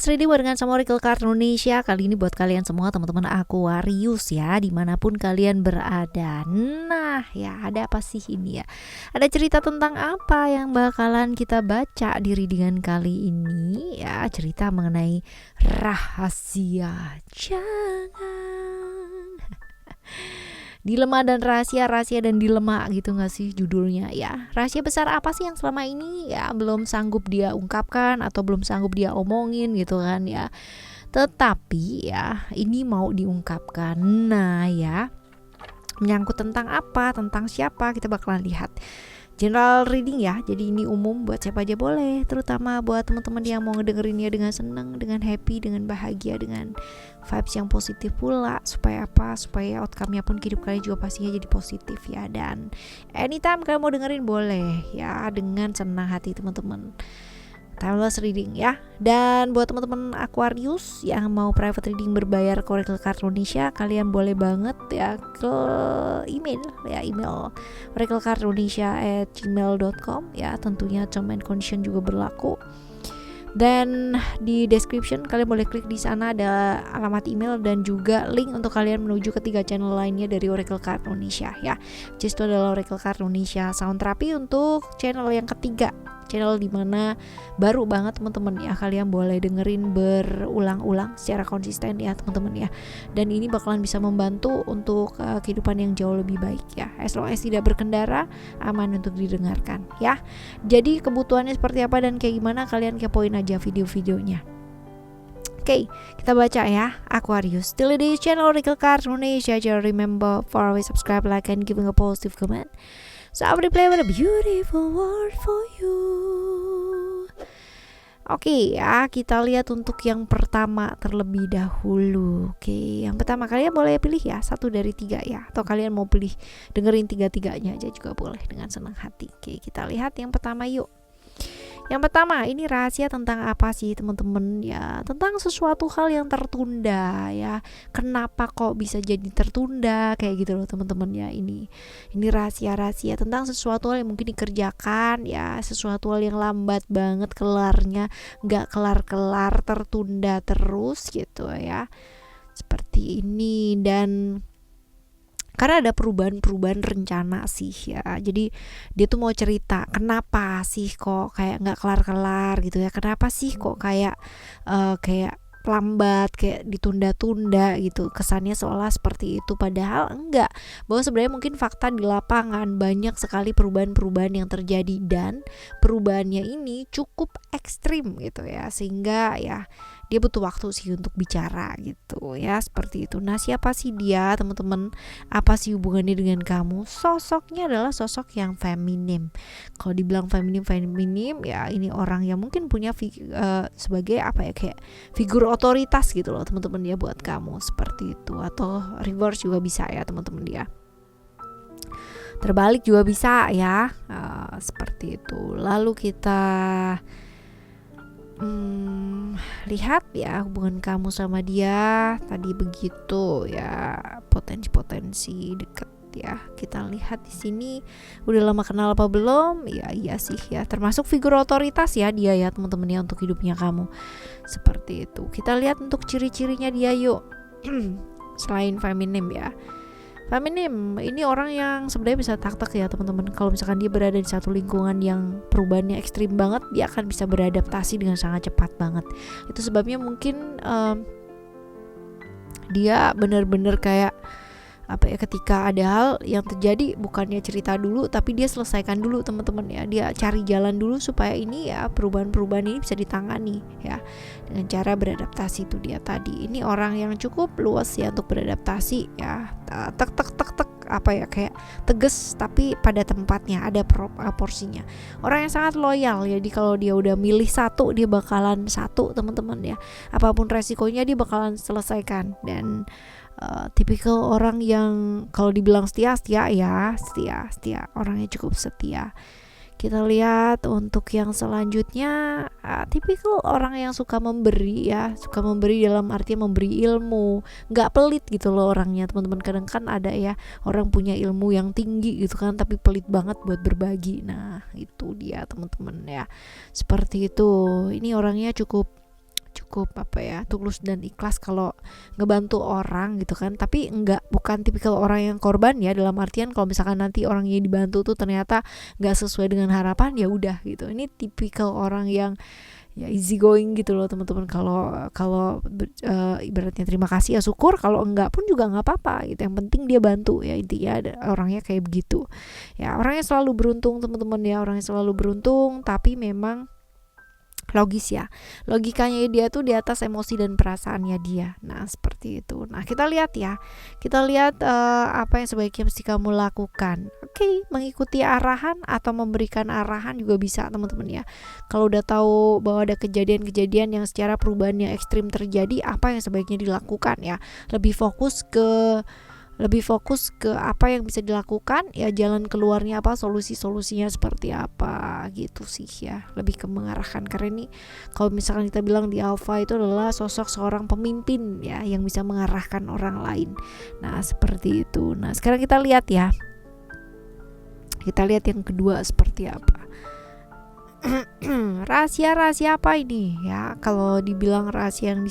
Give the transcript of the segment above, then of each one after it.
reading barengan sama Oracle Card Indonesia. Kali ini buat kalian semua teman-teman Aquarius ya, dimanapun kalian berada. Nah ya, ada apa sih ini ya? Ada cerita tentang apa yang bakalan kita baca di readingan kali ini ya? Cerita mengenai rahasia. Jangan dilema dan rahasia dan dilema gitu gak sih judulnya ya. Rahasia besar apa sih yang selama ini ya belum sanggup dia ungkapkan atau belum sanggup dia omongin gitu kan ya. Tetapi ya ini mau diungkapkan. Nah ya, menyangkut tentang apa, tentang siapa, kita bakalan lihat. General reading ya, jadi ini umum buat siapa aja boleh, terutama buat teman-teman yang mau ngedengerinnya dengan senang, dengan happy, dengan bahagia, dengan vibes yang positif pula. Supaya apa? Supaya outcome-nya pun hidup kalian juga pastinya jadi positif ya. Dan anytime kalian mau dengerin boleh ya, dengan senang hati teman-teman. Timeless reading ya. Dan buat teman-teman Aquarius yang mau private reading berbayar ke Oracle Card Indonesia, kalian boleh banget ya ke email oraclecardindonesia@gmail.com ya. Tentunya term and condition juga berlaku. Dan di description kalian boleh klik di sana, ada alamat email dan juga link untuk kalian menuju ke 3 channel lainnya dari Oracle Card Indonesia ya. Just itu adalah Oracle Card Indonesia Sound Therapy untuk channel yang ketiga, channel dimana baru banget teman-teman ya, kalian boleh dengerin berulang-ulang secara konsisten ya teman-teman ya. Dan ini bakalan bisa membantu untuk kehidupan yang jauh lebih baik ya, as long as tidak berkendara, aman untuk didengarkan ya. Jadi kebutuhannya seperti apa dan kayak gimana, kalian kepoin aja video-videonya. Oke, kita baca ya. Aquarius, still di channel Oracle Card Indonesia. Just remember for always subscribe, like, and giving a positive comment. So I will play with a beautiful word for you. Oke ya, kita lihat untuk yang pertama terlebih dahulu. Oke, yang pertama kalian boleh pilih ya 1 dari 3 ya, atau kalian mau pilih dengerin 3-3-nya aja juga boleh dengan senang hati. Oke, kita lihat yang pertama yuk. Yang pertama, ini rahasia tentang apa sih teman-teman ya? Tentang sesuatu hal yang tertunda ya. Kenapa kok bisa jadi tertunda kayak gitu loh teman-teman ya. Ini rahasia-rahasia tentang sesuatu hal yang mungkin dikerjakan ya, sesuatu hal yang lambat banget kelarnya, nggak kelar-kelar, tertunda terus gitu ya. Seperti ini. Dan karena ada perubahan rencana sih ya, jadi dia tuh mau cerita kenapa sih kok kayak nggak kelar-kelar gitu ya, kenapa sih kok kayak lambat, kayak ditunda-tunda gitu, kesannya seolah seperti itu, padahal enggak, bahwa sebenarnya mungkin fakta di lapangan banyak sekali perubahan-perubahan yang terjadi dan perubahannya ini cukup ekstrim gitu ya, sehingga ya dia butuh waktu sih untuk bicara gitu ya, seperti itu. Nah siapa sih dia teman-teman, apa sih hubungannya dengan kamu? Sosoknya adalah sosok yang feminim. Kalau dibilang feminim ya, ini orang yang mungkin punya sebagai apa ya, kayak figur otoritas gitu loh teman-teman ya buat kamu, seperti itu. Atau reverse juga bisa ya teman-teman dia, terbalik juga bisa ya, seperti itu. Lalu kita lihat ya hubungan kamu sama dia tadi begitu ya, potensi deket ya. Kita lihat di sini udah lama kenal apa belum? Ya iya sih ya, termasuk figur otoritas ya dia ya teman-teman ya untuk hidupnya kamu, seperti itu. Kita lihat untuk ciri-cirinya dia yuk. Selain feminim ya, feminim ini orang yang sebenarnya bisa tak ya teman-teman. Kalau misalkan dia berada di satu lingkungan yang perubahannya ekstrim banget, dia akan bisa beradaptasi dengan sangat cepat banget. Itu sebabnya mungkin dia benar-benar kayak apa ya, ketika ada hal yang terjadi bukannya cerita dulu, tapi dia selesaikan dulu teman-teman ya. Dia cari jalan dulu supaya ini ya, perubahan-perubahan ini bisa ditangani ya, dengan cara beradaptasi. Itu dia tadi. Ini orang yang cukup luas ya untuk beradaptasi ya. Tek apa ya, kayak tegas tapi pada tempatnya, ada porsinya. Orang yang sangat loyal, jadi kalau dia udah milih satu, dia bakalan satu teman-teman ya. Apapun resikonya dia bakalan selesaikan. Dan tipikal orang yang kalau dibilang setia ya, setia, orangnya cukup setia. Kita lihat untuk yang selanjutnya, tipikal orang yang suka memberi ya, suka memberi dalam arti memberi ilmu, nggak pelit gitu loh orangnya teman-teman. Kadang kan ada ya orang punya ilmu yang tinggi gitu kan, tapi pelit banget buat berbagi. Nah itu dia teman-teman ya, seperti itu. Ini orangnya cukup cukup tulus dan ikhlas kalau ngebantu orang gitu kan. Tapi bukan tipikal orang yang korban ya, dalam artian kalau misalkan nanti orang yang dibantu tuh ternyata nggak sesuai dengan harapan, ya udah gitu. Ini tipikal orang yang ya easy going gitu loh teman-teman. Kalau ibaratnya terima kasih ya syukur, kalau enggak pun juga nggak apa-apa gitu, yang penting dia bantu ya, intinya orangnya kayak begitu ya. Orangnya selalu beruntung teman-teman ya, orangnya selalu beruntung, tapi memang logis ya, logikanya dia tuh di atas emosi dan perasaannya dia. Nah seperti itu. Nah kita lihat apa yang sebaiknya mesti kamu lakukan. Oke, mengikuti arahan atau memberikan arahan juga bisa teman-teman ya. Kalau udah tahu bahwa ada kejadian-kejadian yang secara perubahannya ekstrim terjadi, apa yang sebaiknya dilakukan ya, lebih fokus ke apa yang bisa dilakukan ya, jalan keluarnya apa, solusinya seperti apa gitu sih ya, lebih ke mengarahkan. Karena ini kalau misalkan kita bilang di alpha itu adalah sosok seorang pemimpin ya, yang bisa mengarahkan orang lain. Nah seperti itu. Nah sekarang kita lihat yang kedua seperti apa. Rahasia apa ini ya? Kalau dibilang rahasia yang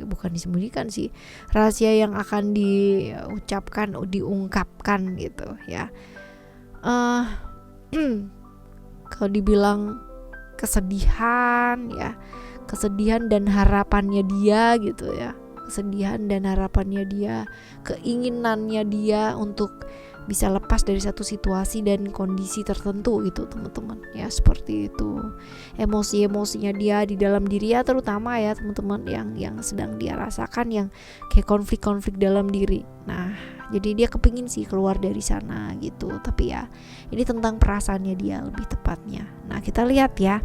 bukan disembunyikan sih, rahasia yang akan diungkapkan gitu ya. Kalau dibilang kesedihan dan harapannya dia gitu ya, keinginannya dia untuk bisa lepas dari satu situasi dan kondisi tertentu gitu teman-teman ya, seperti itu. Emosi-emosinya dia di dalam diri ya, terutama ya teman-teman yang sedang dia rasakan, yang kayak konflik-konflik dalam diri. Nah jadi dia kepingin sih keluar dari sana gitu, tapi ya ini tentang perasaannya dia lebih tepatnya. Nah kita lihat ya,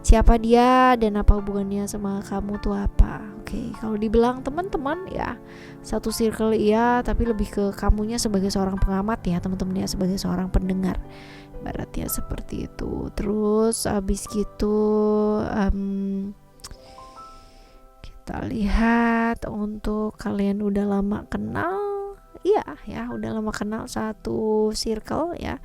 siapa dia dan apa hubungannya sama kamu tuh apa. Oke, kalau dibilang teman-teman ya satu circle iya, tapi lebih ke kamunya sebagai seorang pengamat ya teman-teman ya, sebagai seorang pendengar, ibaratnya seperti itu. Terus abis gitu kita lihat untuk kalian udah lama kenal, udah lama kenal satu circle ya.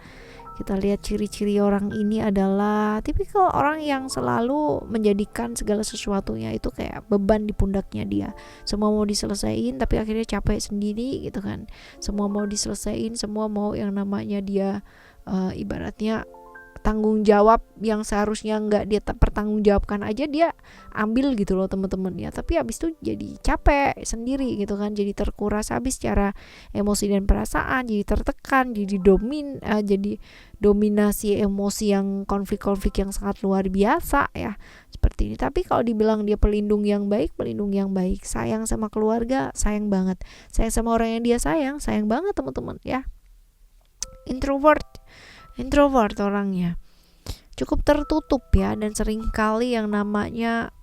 Kita lihat ciri-ciri orang ini adalah tipikal orang yang selalu menjadikan segala sesuatunya itu kayak beban di pundaknya dia. Semua mau diselesain tapi akhirnya capek sendiri gitu kan. Semua mau diselesain, semua mau yang namanya dia ibaratnya tanggung jawab yang seharusnya nggak dia pertanggungjawabkan aja dia ambil gitu loh teman-teman ya. Tapi habis itu jadi capek sendiri gitu kan, jadi terkuras habis secara emosi dan perasaan, jadi tertekan, jadi dominasi emosi yang konflik-konflik yang sangat luar biasa ya, seperti ini. Tapi kalau dibilang dia pelindung yang baik, sayang sama keluarga, sayang banget, sayang sama orang yang dia sayang banget teman-teman ya. Introvert orangnya cukup tertutup ya, dan seringkali yang namanya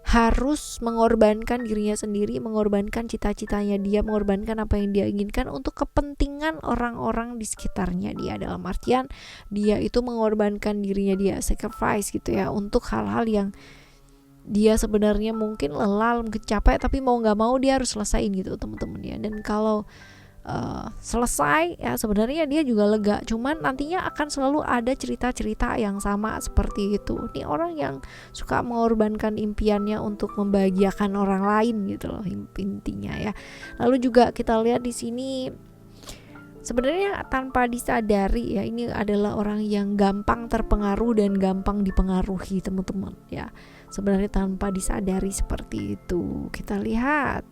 harus mengorbankan dirinya sendiri, mengorbankan cita-citanya dia, mengorbankan apa yang dia inginkan untuk kepentingan orang-orang di sekitarnya dia. Dalam artian dia itu mengorbankan dirinya dia, sacrifice gitu ya, untuk hal-hal yang dia sebenarnya mungkin lelah, mungkin capek, tapi mau nggak mau dia harus selesaiin gitu teman-teman ya. Dan kalau selesai ya sebenarnya dia juga lega, cuman nantinya akan selalu ada cerita-cerita yang sama seperti itu. Ini orang yang suka mengorbankan impiannya untuk membahagiakan orang lain gitu loh intinya ya. Lalu juga kita lihat di sini sebenarnya tanpa disadari ya, ini adalah orang yang gampang terpengaruh dan gampang dipengaruhi teman-teman ya. Sebenarnya tanpa disadari seperti itu. Kita lihat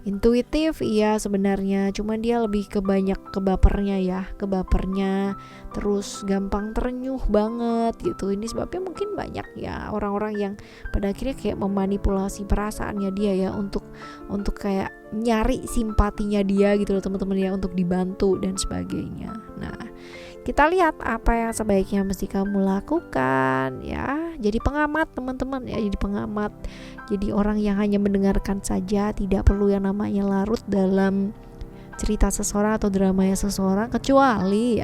intuitif iya sebenarnya, cuman dia lebih ke banyak kebapernya, terus gampang terenyuh banget gitu. Ini sebabnya mungkin banyak ya orang-orang yang pada akhirnya kayak memanipulasi perasaannya dia ya, untuk kayak nyari simpatinya dia gitu loh teman-teman ya, untuk dibantu dan sebagainya. Nah kita lihat apa yang sebaiknya mesti kamu lakukan ya. Jadi pengamat teman-teman ya, jadi orang yang hanya mendengarkan saja, tidak perlu yang namanya larut dalam cerita seseorang atau dramanya seseorang, kecuali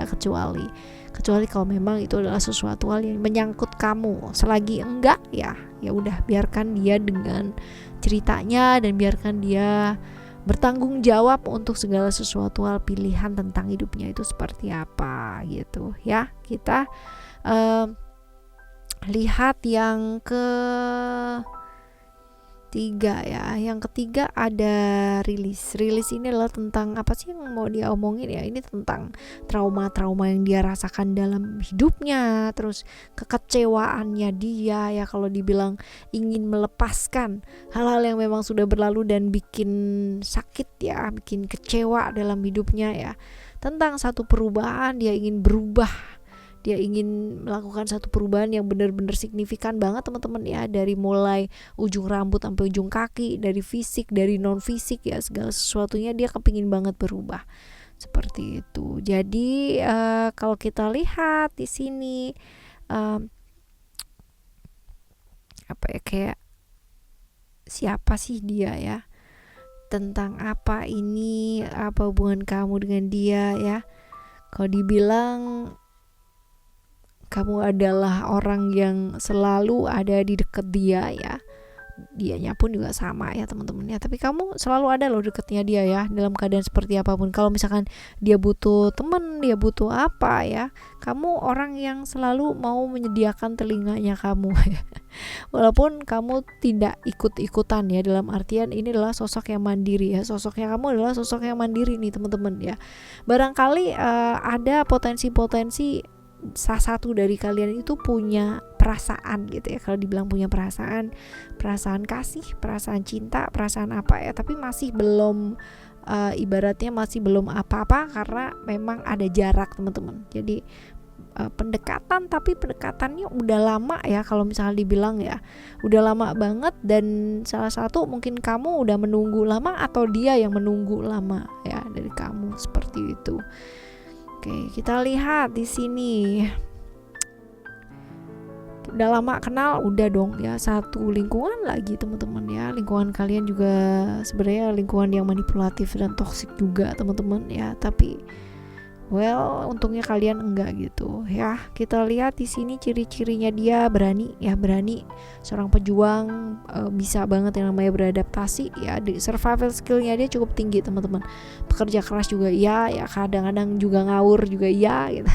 kalau memang itu adalah sesuatu hal yang menyangkut kamu. Selagi enggak ya udah, biarkan dia dengan ceritanya dan biarkan dia bertanggung jawab untuk segala sesuatu hal pilihan tentang hidupnya itu seperti apa gitu ya. Kita lihat yang ketiga ya. Yang ketiga ada rilis. Rilis ini adalah tentang apa sih yang mau dia omongin ya? Ini tentang trauma-trauma yang dia rasakan dalam hidupnya, terus kekecewaannya dia ya, kalau dibilang ingin melepaskan hal-hal yang memang sudah berlalu dan bikin sakit ya, bikin kecewa dalam hidupnya ya. Tentang satu perubahan, dia ingin berubah. Dia ingin melakukan satu perubahan yang benar-benar signifikan banget teman-teman ya, dari mulai ujung rambut sampai ujung kaki, dari fisik, dari non fisik ya, segala sesuatunya dia kepingin banget berubah seperti itu. Jadi kalau kita lihat di sini apa ya, kayak siapa sih dia ya, tentang apa ini, apa hubungan kamu dengan dia ya. Kalau dibilang kamu adalah orang yang selalu ada di dekat dia ya, dianya pun juga sama ya teman-teman ya, tapi kamu selalu ada loh dekatnya dia ya, dalam keadaan seperti apapun. Kalau misalkan dia butuh teman, dia butuh apa ya, kamu orang yang selalu mau menyediakan telinganya kamu ya. Walaupun kamu tidak ikut-ikutan ya, dalam artian ini adalah sosok yang mandiri ya, sosoknya kamu adalah sosok yang mandiri nih teman-teman ya. Barangkali ada potensi-potensi salah satu dari kalian itu punya perasaan gitu ya, kalau dibilang punya perasaan kasih, perasaan cinta, perasaan apa ya, tapi masih belum ibaratnya masih belum apa-apa karena memang ada jarak teman-teman. Jadi pendekatan, tapi pendekatannya udah lama ya, kalau misalnya dibilang ya udah lama banget, dan salah satu mungkin kamu udah menunggu lama atau dia yang menunggu lama ya dari kamu, seperti itu. Oke, kita lihat di sini. Udah lama kenal, udah dong ya, satu lingkungan lagi teman-teman ya. Lingkungan kalian juga sebenarnya lingkungan yang manipulatif dan toksik juga teman-teman ya, tapi untungnya kalian enggak gitu ya. Kita lihat di sini ciri-cirinya, dia berani ya, berani, seorang pejuang, bisa banget yang namanya beradaptasi ya. Survival skillnya dia cukup tinggi teman-teman. Pekerja keras juga iya ya, kadang-kadang juga ngawur juga iya gitu.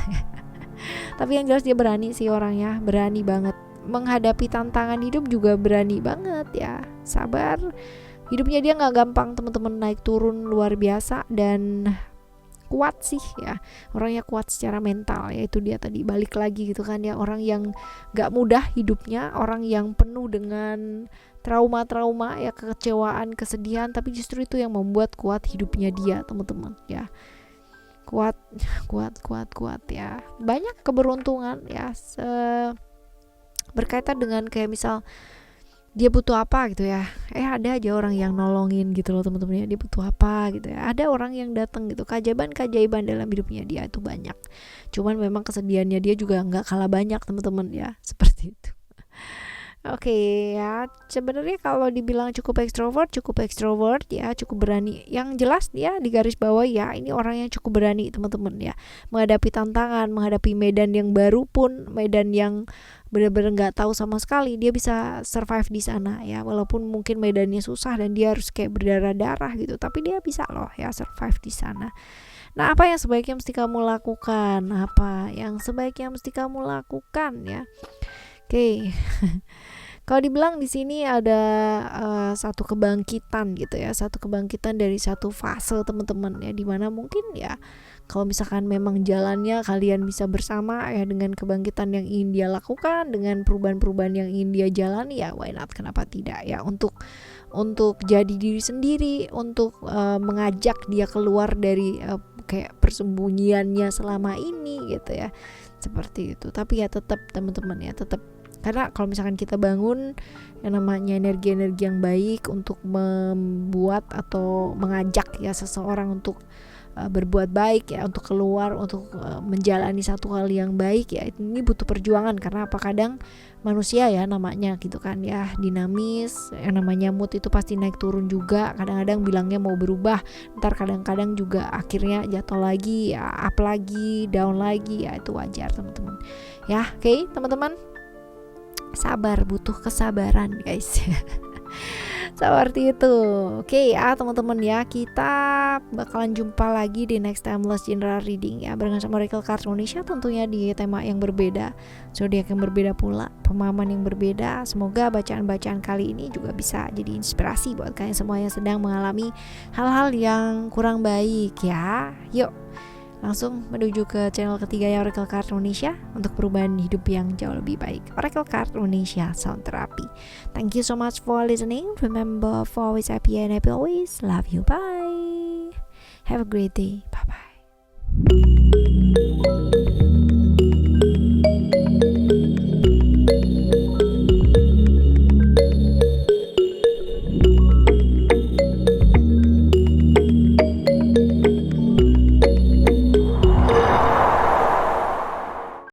Tapi yang jelas dia berani sih orangnya, berani banget menghadapi tantangan hidup, juga berani banget ya, sabar. Hidupnya dia nggak gampang teman-teman, naik turun luar biasa, dan kuat sih ya, orangnya kuat secara mental ya. Itu dia tadi, balik lagi gitu kan ya, orang yang gak mudah hidupnya, orang yang penuh dengan trauma-trauma ya, kekecewaan, kesedihan, tapi justru itu yang membuat kuat hidupnya dia teman-teman ya. Kuat ya, banyak keberuntungan ya, berkaitan dengan kayak misal dia butuh apa gitu ya, ada aja orang yang nolongin gitu loh teman-teman ya. Dia butuh apa gitu ya, ada orang yang datang gitu. Keajaiban dalam hidupnya dia itu banyak, cuman memang kesedihannya dia juga nggak kalah banyak teman-teman ya, seperti itu. Oke ya, sebenarnya kalau dibilang cukup ekstrovert ya, cukup berani. Yang jelas dia di garis bawah ya, ini orang yang cukup berani teman-teman ya, menghadapi tantangan, menghadapi medan yang baru pun, medan yang benar-benar nggak tahu sama sekali, dia bisa survive di sana ya. Walaupun mungkin medannya susah dan dia harus kayak berdarah-darah gitu, tapi dia bisa loh ya survive di sana. Nah, apa yang sebaiknya mesti kamu lakukan? Ya? Oke. Kalau dibilang di sini ada satu kebangkitan gitu ya, satu kebangkitan dari satu fase teman-teman ya, dimana mungkin ya kalau misalkan memang jalannya kalian bisa bersama ya, dengan kebangkitan yang ingin dia lakukan, dengan perubahan-perubahan yang ingin dia jalani ya, why not, kenapa tidak ya, untuk jadi diri sendiri, untuk mengajak dia keluar dari kayak persembunyiannya selama ini gitu ya, seperti itu. Tapi ya tetap teman-teman ya, tetap, karena kalau misalkan kita bangun yang namanya energi-energi yang baik untuk membuat atau mengajak ya seseorang untuk berbuat baik ya, untuk keluar, untuk menjalani satu hal yang baik ya, ini butuh perjuangan. Karena apa, kadang manusia ya namanya gitu kan ya, dinamis, yang namanya mood itu pasti naik turun juga. Kadang-kadang bilangnya mau berubah, ntar kadang-kadang juga akhirnya jatuh lagi ya, up lagi, down lagi ya, itu wajar teman-teman ya. Oke, teman-teman, sabar, butuh kesabaran guys. Seperti itu. Oke ya teman-teman ya, kita bakalan jumpa lagi di next timeless general reading ya, barengan sama Oracle Card Indonesia, tentunya di tema yang berbeda, zodiak yang berbeda pula, pemahaman yang berbeda. Semoga bacaan-bacaan kali ini juga bisa jadi inspirasi buat kalian semua yang sedang mengalami hal-hal yang kurang baik ya. Yuk langsung menuju ke channel ketiga ya, Oracle Card Indonesia, untuk perubahan hidup yang jauh lebih baik. Oracle Card Indonesia Sound Therapy. Thank you so much for listening. Remember, for always happy and happy always. Love you. Bye. Have a great day. Bye bye.